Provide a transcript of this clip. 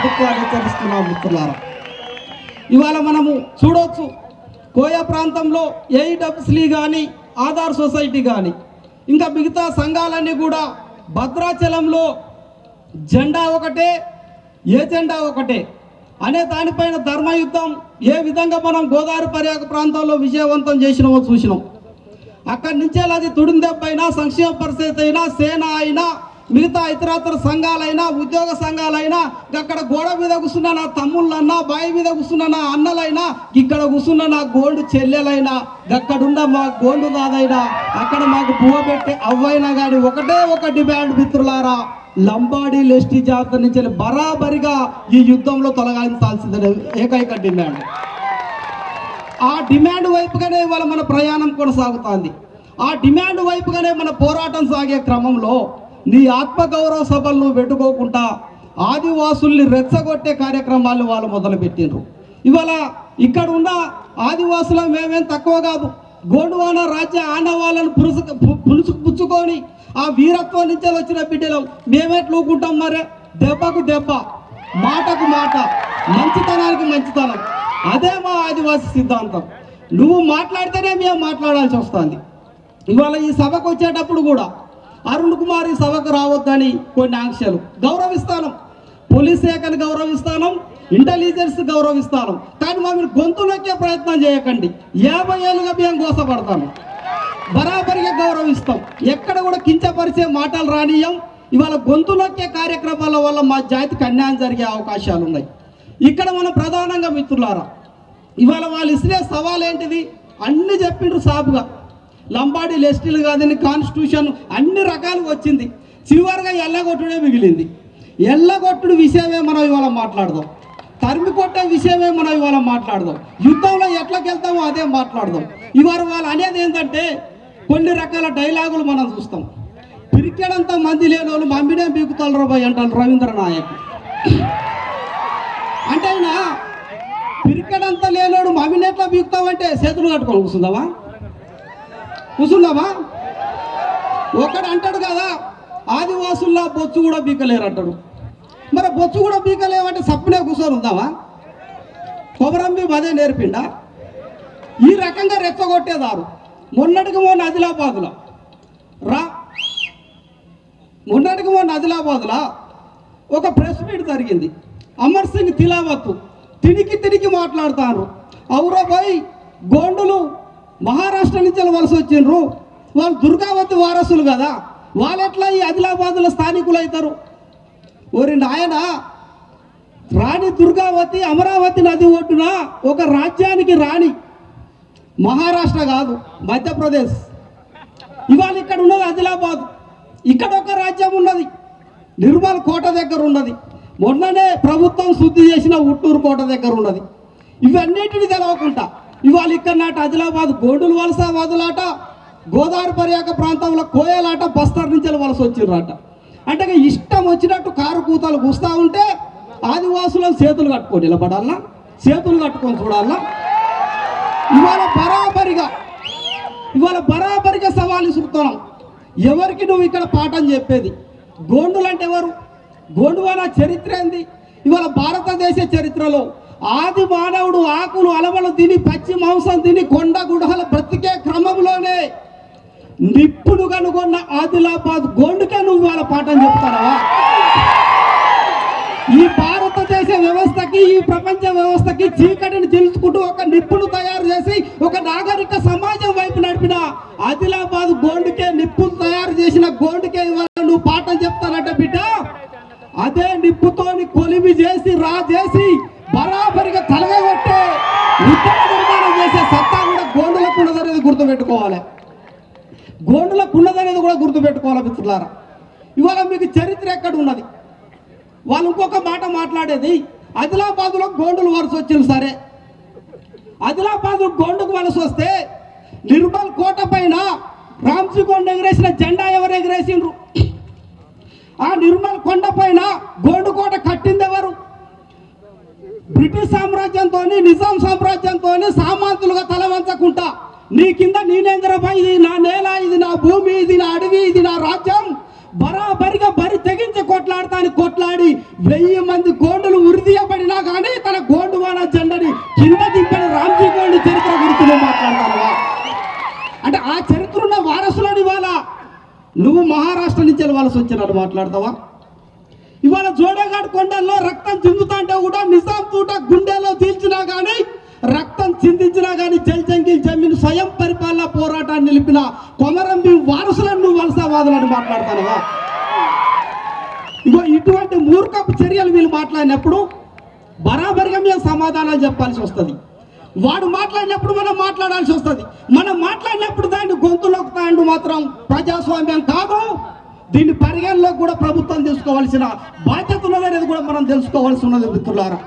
ప్రభుత్వాన్ని హెచ్చరిస్తున్నాం మిత్రులారా. ఇవాళ మనము చూడవచ్చు, కోయా ప్రాంతంలో ఏఈడబ్ల్యూసీ కానీ ఆధార్ సొసైటీ కానీ ఇంకా మిగతా సంఘాలన్నీ కూడా భద్రాచలంలో జెండా ఒకటే, ఏజెండా ఒకటే అనే దానిపైన ధర్మయుద్ధం ఏ విధంగా మనం గోదావరి పర్యాక ప్రాంతంలో విజయవంతం చేసినామో చూసినాం. అక్కడి నుంచే అది తుడిందెబ్బైనా, సంక్షేమ పరిస్థితి అయినా, సేన అయినా, మిగతా ఇతరత్ర సంఘాలైనా, ఉద్యోగ సంఘాలైనా, అక్కడ గోడ మీద కూర్చున్న నా తమ్ముళ్ళన్నా, బావి మీద కూర్చున్న నా అన్నలైనా, ఇక్కడ కూర్చున్న నా గోల్డ్ చెల్లెలైనా, అక్కడున్న మా గోల్డ్ దాదైనా, అక్కడ మాకు పువ్వు పెట్టే అవ్వైనా కానీ ఒకటే ఒక డిమాండ్ మిత్రులారా, లంబాడీ ఎస్టీ జాబితా నుంచి బరాబరిగా ఈ యుద్ధంలో తొలగించాల్సిందే ఏకైక డిమాండ్. ఆ డిమాండ్ వైపుగానే ఇవాళ మన ప్రయాణం కొనసాగుతుంది. ఆ డిమాండ్ వైపుగానే మన పోరాటం సాగే క్రమంలో నీ ఆత్మగౌరవ సభలను పెట్టుకోకుండా ఆదివాసుల్ని రెచ్చగొట్టే కార్యక్రమాలు వాళ్ళు మొదలుపెట్టిండ్రు. ఇవాళ ఇక్కడ ఉన్న ఆదివాసుల మేమేం తక్కువ కాదు. గోండువాన రాజ్య ఆనవాళ్ళను పుచ్చుకొని ఆ వీరత్వం నుంచి వచ్చిన బిడ్డలు మేమెట్లూకుంటాం. మరే దెబ్బకు దెబ్బ, మాటకు మాట, మంచితనానికి మంచితనం, అదే మా ఆదివాసీ సిద్ధాంతం. నువ్వు మాట్లాడితేనే మేము మాట్లాడాల్సి వస్తుంది. ఇవాళ ఈ సభకు వచ్చేటప్పుడు కూడా అరుణ్ కుమార్ ఈ సభకు రావద్దని కొన్ని ఆంక్షలు. గౌరవిస్తాను, పోలీస్ శాఖను గౌరవిస్తాను, ఇంటెలిజెన్స్ గౌరవిస్తాను, కానీ మమ్మల్ని గొంతులోకే ప్రయత్నం చేయకండి. 50 ఏళ్ళుగా మేము గోసపడతాము, బరాబరిగా గౌరవిస్తాం, ఎక్కడ కూడా కించపరిచే మాటలు రానియం. ఇవాళ గొంతులోకే కార్యక్రమాల వల్ల మా జాతికి అన్యాయం జరిగే అవకాశాలు ఉన్నాయి. ఇక్కడ మనం ప్రధానంగా మిత్రులారా, ఇవాళ వాళ్ళు ఇసిరే సవాల్ ఏంటిది? అన్ని చెప్పిండ్రు సాపుగా, లంబాడీ ఎస్టీలు కాదని కాన్స్టిట్యూషన్ అన్ని రకాలు వచ్చింది. చివరిగా ఎల్లగొట్టుడే మిగిలింది. ఎల్లగొట్టుడు విషయమే మనం ఇవాళ మాట్లాడదాం, తరిమి కొట్టే విషయమే మనం ఇవాళ మాట్లాడదాం, యుద్ధంలో ఎట్లకి వెళ్తామో అదే మాట్లాడదాం. ఇవాళ వాళ్ళు అనేది ఏంటంటే కొన్ని రకాల డైలాగులు మనం చూస్తాం. పిరికెడంత మంది లేని వాళ్ళు మమ్మినే బీకుతారు రాబాయ్ అంటారు రవీంద్ర నాయక్. అంటే ఆయన పిరికెడంతా లేనోడు మమ్మినెట్లా బీకుతామంటే చేతులు కట్టుకొని కూర్చుందామా? ఒకడు అంటాడు కదా, ఆదివాసుల్లా బొచ్చు కూడా బీకలేరు అంటాడు. మరి బొచ్చు కూడా బీకలేమంటే సప్పునే కూర్చొని ఉందామా? కొమరంబి అదే నేర్పిండా? ఈ రకంగా రెచ్చగొట్టేదారు. మొన్నటికి మొన్న ఆదిలాబాద్లో ఒక ప్రెస్ మీట్ జరిగింది. అమర్ సింగ్ తిలావత్ తినికి మాట్లాడుతారు. అవురా భాయ్, గోండులు మహారాష్ట్ర నుంచి వలస వచ్చిండ్రు, వాళ్ళు దుర్గావతి వారసులు కదా, వాళ్ళు ఎట్లా ఈ ఆదిలాబాద్లో స్థానికులు అవుతారు? ఓరి నాయన, రాణి దుర్గావతి అమరావతి నది ఒడ్డున ఒక రాజ్యానికి రాణి, మహారాష్ట్ర కాదు మధ్యప్రదేశ్. ఇవాళ ఇక్కడ ఉన్నది ఆదిలాబాద్, ఇక్కడ ఒక రాజ్యం ఉన్నది, నిర్మల్ కోట దగ్గర ఉన్నది, మొన్ననే ప్రభుత్వం శుద్ధి చేసిన ఉట్టూరు కోట దగ్గర ఉన్నది. ఇవన్నిటిని తెలవకుండా ఇవాళ ఇక్కడ నాట ఆదిలాబాద్ గోండులు వలస వదులాట, గోదావరి పర్యాక ప్రాంతంలో కోయలాట, బస్తర్ నుంచి వలస వచ్చిర్రాట. అంటే ఇష్టం వచ్చినట్టు కారు కూతలు కూస్తూ ఉంటే ఆదివాసులను చేతులు కట్టుకొని నిలబడాలా, చేతులు కట్టుకొని చూడాలా. ఇవాళ బరాబరిగా సవాలు ఇస్తున్నాం. ఎవరికి నువ్వు ఇక్కడ పాఠం చెప్పేది? గోండులు అంటే ఎవరు? గోండువాన చరిత్ర ఏంది? ఇవాళ భారతదేశ చరిత్రలో ఆది మానవుడు ఆకులు అలవలు తిని, పచ్చి మాంసం తిని, కొండ గుడహలు బ్రతికే క్రమంలోనే నిప్పును కనుగొన్న ఆదిలాబాద్ గోండుకే నువ్వు వాళ్ళ పాఠం చెప్తారా? ఈ భారతదేశ వ్యవస్థకి, ఈ ప్రపంచ వ్యవస్థకి చీకటిని తెలుసుకుంటూ ఒక నిప్పును తయారు చేసి ఒక నాగరిక సమాజం వైపు నడిపిన ఆదిలాబాద్ గోండుకే, నిప్పును తయారు చేసిన గోండుకే ఇవాళ నువ్వు పాఠం చెప్తానంటే బిడ్డ, అదే నిప్పుతోని కొలిమి చేసి చేసి బరాబరిగా తలగొట్టే ఉద్యమ నిర్మాణం చేసే సత్తా కూడా గోండులకు ఉన్నదనేది గుర్తుపెట్టుకోవాలి. గోండులకు ఉన్నదనేది కూడా గుర్తుపెట్టుకోవాలి మిత్రులారా. ఇవాళ మీకు చరిత్ర ఎక్కడ ఉన్నది? వాళ్ళు ఇంకొక మాట మాట్లాడేది, ఆదిలాబాద్లో గోండులు వలస వచ్చింది. సరే, ఆదిలాబాద్ గోండుకు వలస వస్తే నిర్మల్ కోట పైన రామ్జీ కొండ ఎగిరేసిన జెండా ఎవరు ఎగిరేసిండ్రు? ఆ నిర్మల్ కొండ పైన గోండు కోట కట్టింది ఎవరు? బ్రిటిష్ సామ్రాజ్యంతో, నిజాం సామ్రాజ్యంతో సామంతులుగా తల వంచకుండా నీ కింద నేనేంద్రపై, ఇది నా నేల, ఇది నా భూమి, ఇది నా అడవి, ఇది నా రాజ్యం, బరాబరిగా బరి తెగించి కొట్లాడతాని కొట్లాడి 1000 మంది గోండులు ఉరిదీయబడినా కానీ తన గోండువాన జెండని కింద దింపని రామ్జీ గోండు చరిత్ర గురించి నువ్వు మాట్లాడతావా? అంటే ఆ చరిత్ర ఉన్న వారసులని ఇవాళ నువ్వు మహారాష్ట్ర నుంచి వెళ్ళవలసి వచ్చినట్టు మాట్లాడతావా? ఇవాళ జోడేఘాట్ కొండల్లో రక్తం చిందుతా అంటే కూడా నిజాం తూట గుండెలో తీల్చినా కానీ రక్తం చిందించినా కానీ జల్జంగిల్ జమీన్ స్వయం పరిపాలన పోరాటాన్ని నిలిపిన కొమరం భీం వారసులను నువ్వు వలసవాదులను మాట్లాడతానవా? ఇగో ఇటువంటి మూర్ఖపు చర్యలు వీళ్ళు మాట్లాడినప్పుడు బరాబరిగా మేము సమాధానాలు చెప్పాల్సి వస్తుంది. వాడు మాట్లాడినప్పుడు మనం మాట్లాడాల్సి వస్తుంది. మనం మాట్లాడినప్పుడు దాన్ని గొంతులోకి మాత్రం ప్రజాస్వామ్యం కాదు. దీన్ని పరిగణలోకి కూడా ప్రభుత్వం తీసుకోవాల్సిన బాధ్యత ఉన్నదనేది కూడా మనం తెలుసుకోవాల్సి ఉన్నది మిత్రులారా.